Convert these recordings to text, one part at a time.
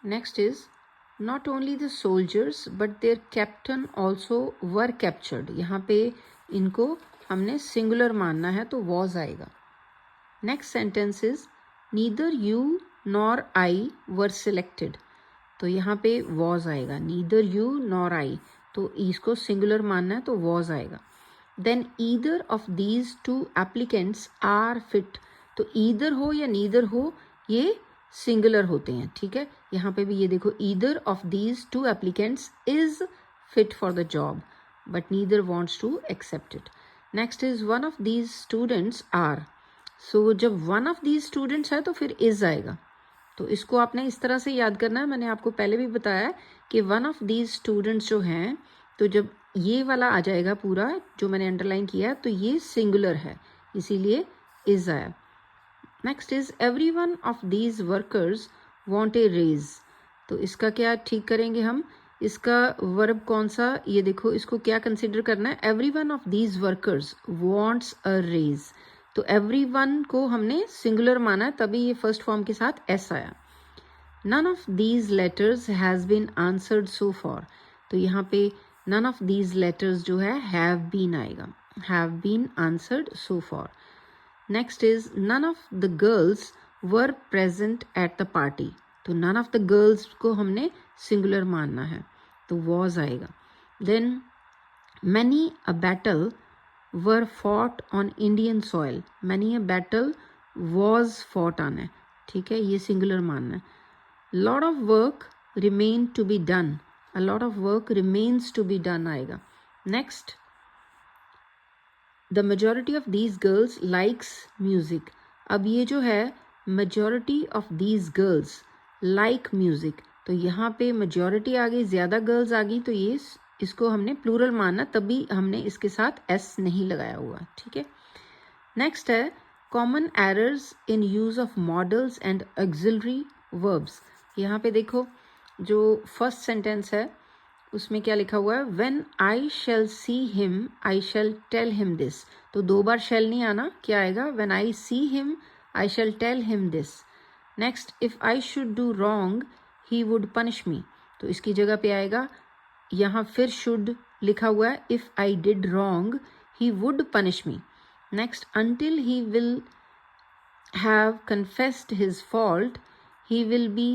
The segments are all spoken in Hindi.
Next is not only the soldiers but there captain also were captured. यहाँ पे इनको हमने सिंगुलर मानना है तो वॉज आएगा। Next sentence is neither you nor I were selected. तो यहाँ पे वॉज आएगा, नीदर यू नॉर आई, तो इसको सिंगुलर मानना है तो वॉज आएगा। Then either of these two applicants are fit. तो ईदर हो या नीदर हो ये सिंगुलर होते हैं, ठीक है। यहाँ पे भी ये देखो, either of these two applicants is fit for the job but neither wants to accept it. Next is one of these students are. So जब वन ऑफ दीज स्टूडेंट्स है तो फिर इज आएगा, तो इसको आपने इस तरह से याद करना है। मैंने आपको पहले भी बताया कि वन ऑफ दीज स्टूडेंट्स जो हैं, तो जब ये वाला आ जाएगा पूरा जो मैंने अंडरलाइन किया तो ये सिंगुलर है, इसीलिए इज आया। Next is every one of these workers want a raise. तो इसका क्या ठीक करेंगे हम, इसका वर्ब कौन सा, ये देखो इसको क्या कंसिडर करना है, every one of these workers wants a raise. तो एवरी वन को हमने सिंगुलर माना है तभी ये फर्स्ट फॉर्म के साथ एस आया। None of these letters has been answered so far. तो यहाँ पे नन ऑफ दीज लेटर्स जो है हैव बीन आएगा, have been answered so far. Next is none of the girls were present at the party. तो नन ऑफ द गर्ल्स को हमने सिंगुलर मानना है तो वॉज आएगा। Then many a battle were fought on Indian soil. Many a battle was fought on है, ठीक है, ये सिंगुलर मानना है। Lot of work remain to be done. A lot of work remains to be done आएगा। Next the majority of these girls likes music. अब ये जो है majority of these girls like music, तो यहाँ पे मेजॉरिटी आ गई, ज़्यादा गर्ल्स आ गई, तो ये इसको हमने प्लूरल माना तभी हमने इसके साथ एस नहीं लगाया हुआ, ठीक है। नेक्स्ट है common errors in use of models and auxiliary verbs. यहाँ पे देखो जो फर्स्ट सेंटेंस है उसमें क्या लिखा हुआ है, when I shall see him I shall tell him this. तो दो बार शैल नहीं आना, क्या आएगा, when I see him I shall tell him this. Next if I should do wrong he would punish me. तो इसकी जगह पे आएगा, यहाँ फिर शुड लिखा हुआ है, if I did wrong he would punish me. Next until he will have confessed his fault he will be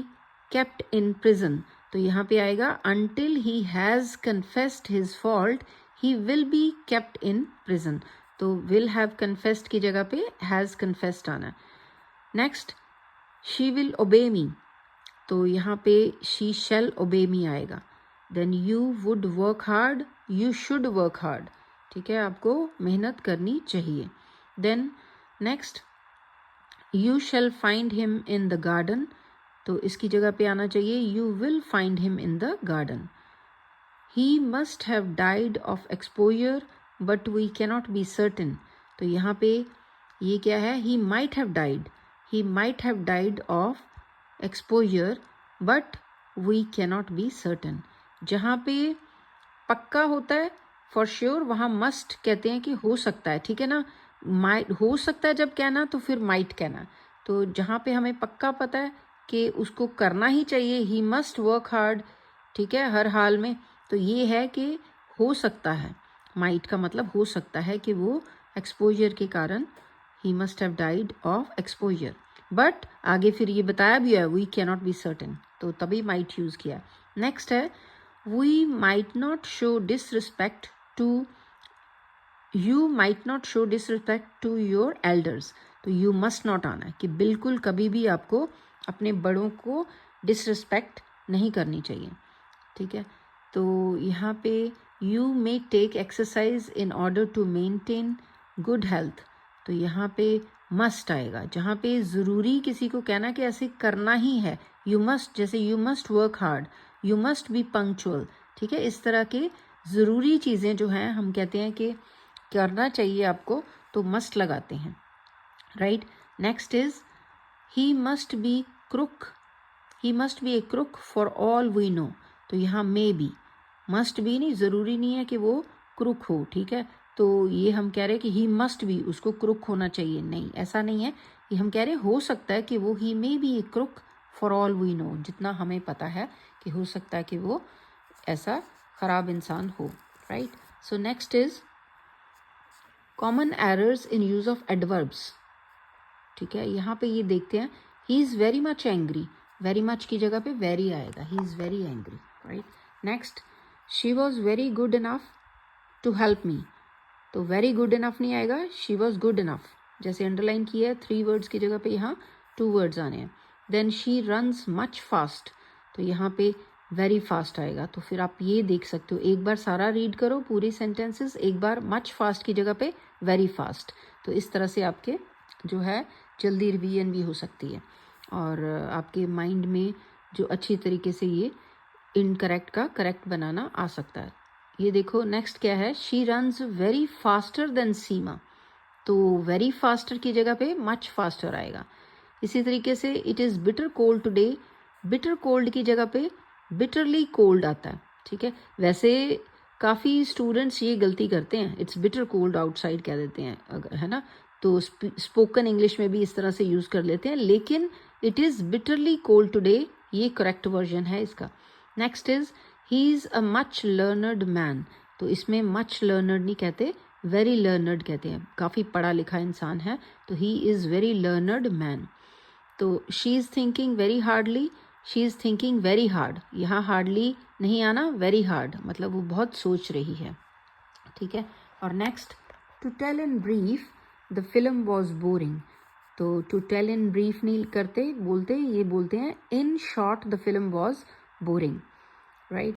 kept in prison। तो यहाँ पे आएगा until he has confessed his fault he will be kept in prison। तो will have confessed की जगह पे has confessed आना है। Next she will obey me, तो यहाँ पे she shall obey me आएगा। Then you would work hard you should work hard, ठीक है, आपको मेहनत करनी चाहिए। Then next you shall find him in the garden, तो इसकी जगह पे आना चाहिए you will find him in the garden. He must have died of exposure but we cannot be certain. तो यहाँ पे ये क्या है, he might have died, he might have died of exposure but we cannot be certain. जहाँ पे पक्का होता है फॉर श्योर वहाँ मस्ट कहते हैं कि हो सकता है, ठीक है ना। माइट हो सकता है जब कहना तो फिर माइट कहना। तो जहाँ पे हमें पक्का पता है कि उसको करना ही चाहिए, ही मस्ट वर्क हार्ड, ठीक है, हर हाल में, तो ये है कि हो सकता है, माइट का मतलब हो सकता है कि वो एक्सपोजर के कारण ही must have died of exposure. But आगे फिर ये बताया भी है we can not be certain, तो तभी माइट यूज़ किया। नेक्स्ट है we might not show disrespect to, you might not show disrespect to your elders. तो यू मस्ट नॉट आना है कि बिल्कुल कभी भी आपको अपने बड़ों को डिसरिस्पेक्ट नहीं करनी चाहिए, ठीक है। तो यहाँ पे you may take exercise in order to maintain good health. तो यहाँ पे मस्ट आएगा, जहाँ पे ज़रूरी किसी को कहना कि ऐसे करना ही है, यू मस्ट, जैसे you must work hard, you must be punctual, ठीक है, इस तरह के ज़रूरी चीज़ें जो हैं हम कहते हैं कि करना चाहिए आपको, तो मस्ट लगाते हैं, right. Next is he must be crook, he must be a crook for all we know. तो यहाँ मे बी, मस्ट बी नहीं, ज़रूरी नहीं है कि वो क्रुक हो, ठीक है। तो ये हम कह रहे हैं कि ही मस्ट बी, उसको क्रुक होना चाहिए, नहीं, ऐसा नहीं है, ये हम कह रहे हैं हो सकता है कि वो he may be a crook for all we know, जितना हमें पता है कि हो सकता है कि वो ऐसा ख़राब इंसान हो, right. So next is common errors in use of adverbs. ठीक है, यहाँ पे ये देखते हैं. He is very much angry. Very much की जगह पे वेरी आएगा. He is very angry, right. Next, she was very good enough to help me. तो वेरी गुड इनफ नहीं आएगा, शी वॉज गुड इनफ. जैसे अंडरलाइन किया है, 3 वर्ड्स की जगह पे यहाँ 2 वर्ड्स आने हैं. Then she runs much fast. तो यहाँ पे वेरी फास्ट आएगा. तो फिर आप ये देख सकते हो, एक बार सारा रीड करो पूरी सेंटेंसेस, एक बार मच फास्ट की जगह पे वेरी फास्ट. तो इस तरह से आपके जो है जल्दी रिवीजन भी हो सकती है और आपके माइंड में जो अच्छी तरीके से ये इनकरेक्ट का करेक्ट बनाना आ सकता है. ये देखो नेक्स्ट क्या है, she runs very faster than Seema. तो वेरी फास्टर की जगह पे मच फास्टर आएगा. इसी तरीके से it is bitter cold today. Bitter cold की जगह पे बिटरली कोल्ड आता है. ठीक है, वैसे काफ़ी स्टूडेंट्स ये गलती करते हैं, इट्स बिटर कोल्ड आउटसाइड कह देते हैं, है ना. तो स्पोकन इंग्लिश में भी इस तरह से यूज़ कर लेते हैं, लेकिन it is bitterly cold today ये करेक्ट वर्जन है इसका. Next is he is a much learned man. तो इसमें मच लर्नर्ड नहीं कहते, वेरी लर्नर्ड कहते हैं. काफ़ी पढ़ा लिखा इंसान है, तो he is very learned man. तो she is thinking very hardly. She is thinking very hard. यहाँ हार्डली नहीं आना, वेरी हार्ड, मतलब वो बहुत सोच रही है. ठीक है. और next, to tell in brief the film was boring. तो टू टेल इन ब्रीफ नहीं करते, बोलते ये बोलते हैं in short the film was boring, right.